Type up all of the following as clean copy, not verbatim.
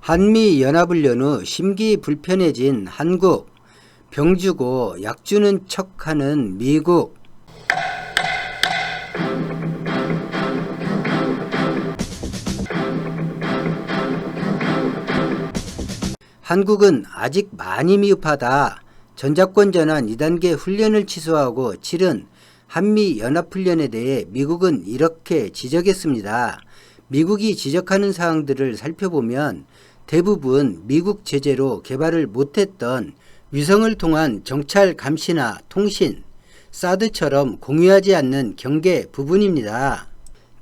한미연합을 연 후 심기 불편해진 한국, 병 주고 약 주는 척하는 미국. 한국은 아직 많이 미흡하다. 전작권 전환 2단계 훈련을 취소하고 치른 한미연합훈련에 대해 미국은 이렇게 지적했습니다. 미국이 지적하는 사항들을 살펴보면 대부분 미국 제재로 개발을 못했던 위성을 통한 정찰 감시나 통신, 사드처럼 공유하지 않는 경계 부분입니다.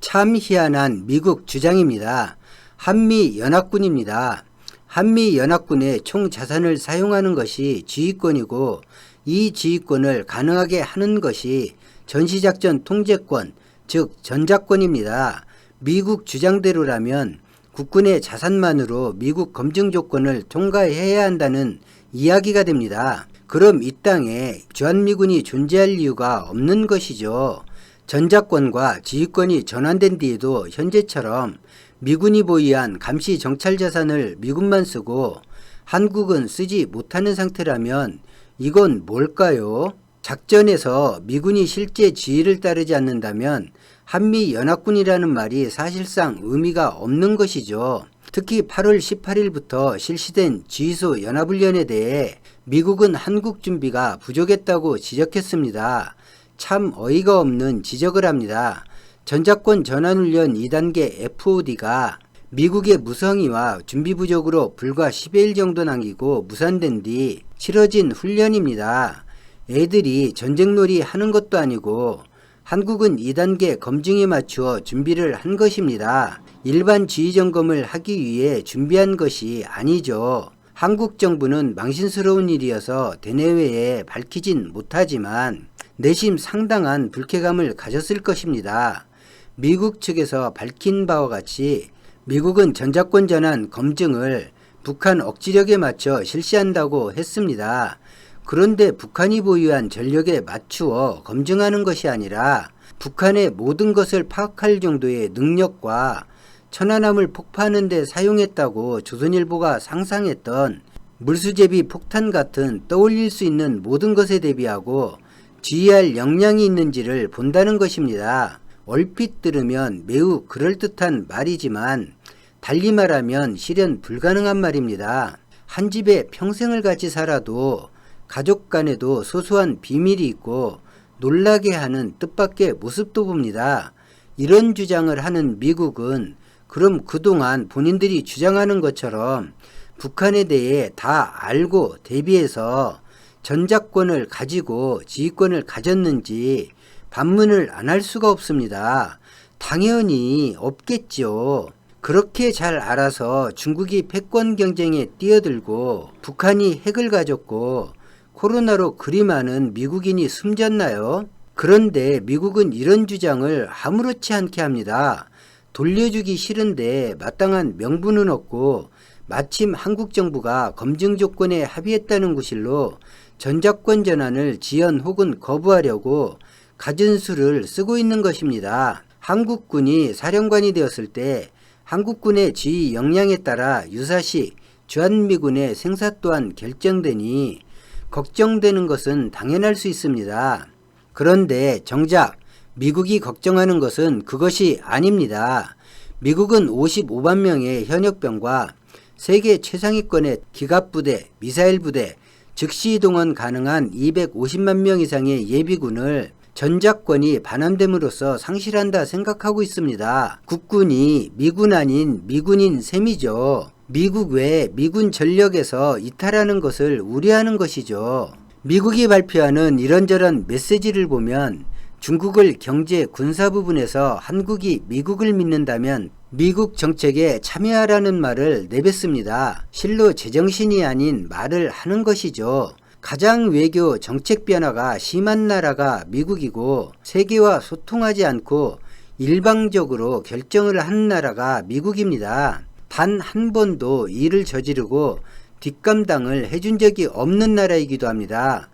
참 희한한 미국 주장입니다. 한미연합군입니다. 한미연합군의 총자산을 사용하는 것이 지휘권이고 이 지휘권을 가능하게 하는 것이 전시작전 통제권, 즉 전작권입니다. 미국 주장대로라면 국군의 자산만으로 미국 검증 조건을 통과해야 한다는 이야기가 됩니다. 그럼 이 땅에 주한미군이 존재할 이유가 없는 것이죠. 전작권과 지휘권이 전환된 뒤에도 현재처럼 미군이 보유한 감시 정찰 자산을 미군만 쓰고 한국은 쓰지 못하는 상태라면 이건 뭘까요? 작전에서 미군이 실제 지휘를 따르지 않는다면 한미연합군이라는 말이 사실상 의미가 없는 것이죠. 특히 8월 18일부터 실시된 지휘소 연합훈련에 대해 미국은 한국 준비가 부족했다고 지적했습니다. 참 어이가 없는 지적을 합니다. 전작권 전환훈련 2단계 FOD가 미국의 무성의와 준비 부족으로 불과 10여일 정도 남기고 무산된 뒤 치러진 훈련입니다. 애들이 전쟁놀이 하는 것도 아니고 한국은 2단계 검증에 맞추어 준비를 한 것입니다. 일반 지휘 점검을 하기 위해 준비한 것이 아니죠. 한국 정부는 망신스러운 일이어서 대내외에 밝히진 못하지만 내심 상당한 불쾌감을 가졌을 것입니다. 미국 측에서 밝힌 바와 같이 미국은 전작권 전환 검증을 북한 억지력에 맞춰 실시한다고 했습니다. 그런데 북한이 보유한 전력에 맞추어 검증하는 것이 아니라 북한의 모든 것을 파악할 정도의 능력과 천안함을 폭파하는 데 사용했다고 조선일보가 상상했던 물수제비 폭탄 같은 떠올릴 수 있는 모든 것에 대비하고 지휘할 역량이 있는지를 본다는 것입니다. 얼핏 들으면 매우 그럴듯한 말이지만 달리 말하면 실현 불가능한 말입니다. 한 집에 평생을 같이 살아도 가족 간에도 소소한 비밀이 있고 놀라게 하는 뜻밖의 모습도 봅니다. 이런 주장을 하는 미국은 그럼 그동안 본인들이 주장하는 것처럼 북한에 대해 다 알고 대비해서 전작권을 가지고 지휘권을 가졌는지 반문을 안 할 수가 없습니다. 당연히 없겠죠. 그렇게 잘 알아서 중국이 패권 경쟁에 뛰어들고 북한이 핵을 가졌고 코로나로 그리 많은 미국인이 숨졌나요? 그런데 미국은 이런 주장을 아무렇지 않게 합니다. 돌려주기 싫은데 마땅한 명분은 없고 마침 한국 정부가 검증 조건에 합의했다는 구실로 전작권 전환을 지연 혹은 거부하려고 갖은 수를 쓰고 있는 것입니다. 한국군이 사령관이 되었을 때 한국군의 지휘 역량에 따라 유사시 주한미군의 생사 또한 결정되니 걱정되는 것은 당연할 수 있습니다. 그런데 정작 미국이 걱정하는 것은 그것이 아닙니다. 미국은 55만 명의 현역병과 세계 최상위권의 기갑부대, 미사일부대, 즉시 동원 가능한 250만 명 이상의 예비군을 전작권이 반환됨으로써 상실한다 생각하고 있습니다. 국군이 미군 아닌 미군인 셈이죠. 미국 외 미군 전력에서 이탈하는 것을 우려하는 것이죠. 미국이 발표하는 이런저런 메시지를 보면 중국을 경제 군사 부분에서 한국이 미국을 믿는다면 미국 정책에 참여하라는 말을 내뱉습니다. 실로 제정신이 아닌 말을 하는 것이죠. 가장 외교 정책 변화가 심한 나라가 미국이고 세계와 소통하지 않고 일방적으로 결정을 하는 나라가 미국입니다. 단 한 번도 일을 저지르고 뒷감당을 해준 적이 없는 나라이기도 합니다.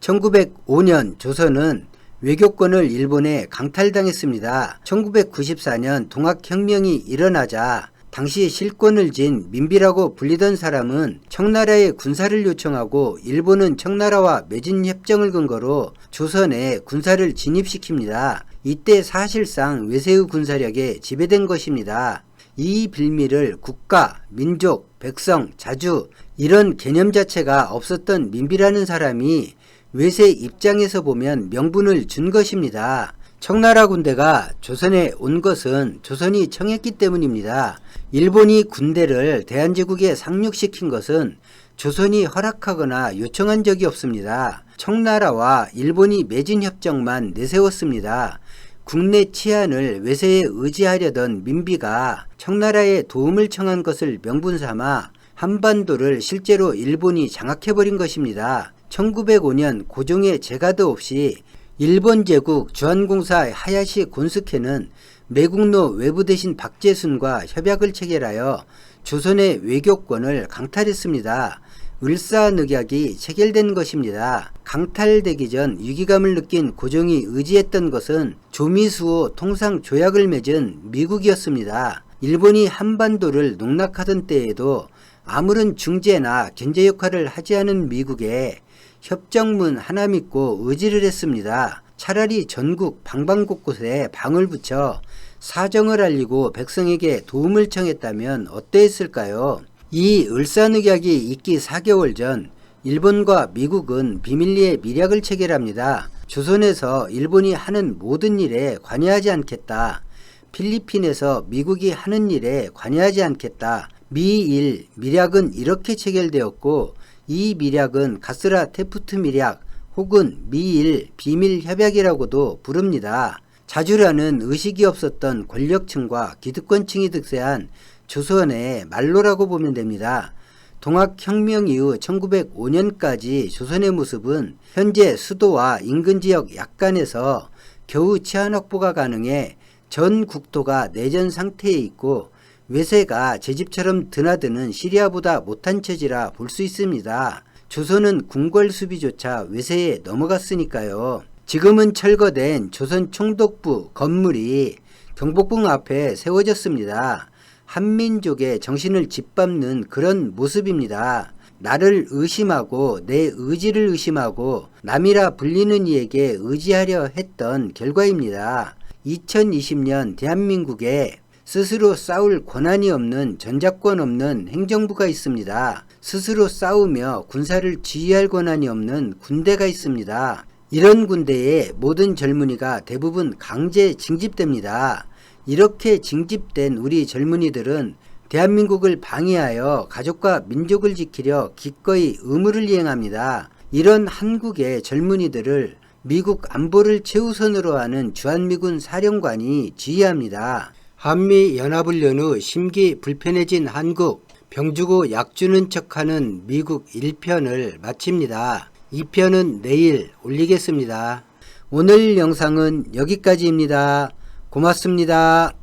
1905년 조선은 외교권을 일본에 강탈당했습니다. 1994년 동학혁명이 일어나자 당시 실권을 쥔 민비라고 불리던 사람은 청나라에 군사를 요청하고 일본은 청나라와 맺은 협정을 근거로 조선에 군사를 진입시킵니다. 이때 사실상 외세의 군사력에 지배된 것입니다. 이 빌미를 국가, 민족, 백성, 자주 이런 개념 자체가 없었던 민비라는 사람이 외세 입장에서 보면 명분을 준 것입니다. 청나라 군대가 조선에 온 것은 조선이 청했기 때문입니다. 일본이 군대를 대한제국에 상륙시킨 것은 조선이 허락하거나 요청한 적이 없습니다. 청나라와 일본이 맺은 협정만 내세웠습니다. 국내 치안을 외세에 의지하려던 민비가 청나라에 도움을 청한 것을 명분삼아 한반도를 실제로 일본이 장악해버린 것입니다. 1905년 고종의 제가도 없이 일본 제국 주한공사 하야시 곤스케는 매국노 외부대신 박재순과 협약을 체결하여 조선의 외교권을 강탈했습니다. 을사늑약이 체결된 것입니다. 강탈되기 전 위기감을 느낀 고종이 의지했던 것은 조미수호 통상조약을 맺은 미국이었습니다. 일본이 한반도를 농락하던 때에도 아무런 중재나 견제 역할을 하지 않은 미국에 협정문 하나 믿고 의지를 했습니다. 차라리 전국 방방곳곳에 방을 붙여 사정을 알리고 백성에게 도움을 청했다면 어떠했을까요? 이 을사늑약이 있기 4개월 전 일본과 미국은 비밀리에 밀약을 체결합니다. 조선에서 일본이 하는 모든 일에 관여하지 않겠다. 필리핀에서 미국이 하는 일에 관여하지 않겠다. 미일 밀약은 이렇게 체결되었고 이 밀약은 가스라 테프트 밀약 혹은 미일 비밀협약이라고도 부릅니다. 자주라는 의식이 없었던 권력층과 기득권층이 득세한 조선의 말로라고 보면 됩니다. 동학혁명 이후 1905년까지 조선의 모습은 현재 수도와 인근 지역 약간에서 겨우 치안 확보가 가능해 전 국토가 내전 상태에 있고 외세가 제 집처럼 드나드는 시리아보다 못한 처지라 볼 수 있습니다. 조선은 궁궐 수비조차 외세에 넘어갔으니까요. 지금은 철거된 조선 총독부 건물이 경복궁 앞에 세워졌습니다. 한민족의 정신을 짓밟는 그런 모습입니다. 나를 의심하고 내 의지를 의심하고 남이라 불리는 이에게 의지하려 했던 결과입니다. 2020년 대한민국에 스스로 싸울 권한이 없는 전작권 없는 행정부가 있습니다. 스스로 싸우며 군사를 지휘할 권한이 없는 군대가 있습니다. 이런 군대에 모든 젊은이가 대부분 강제 징집됩니다. 이렇게 징집된 우리 젊은이들은 대한민국을 방해하여 가족과 민족을 지키려 기꺼이 의무를 이행합니다. 이런 한국의 젊은이들을 미국 안보를 최우선으로 하는 주한미군 사령관이 지휘합니다. 한미연합훈련 후 심기 불편해진 한국, 병주고 약주는 척하는 미국 1편을 마칩니다. 2편은 내일 올리겠습니다. 오늘 영상은 여기까지입니다. 고맙습니다.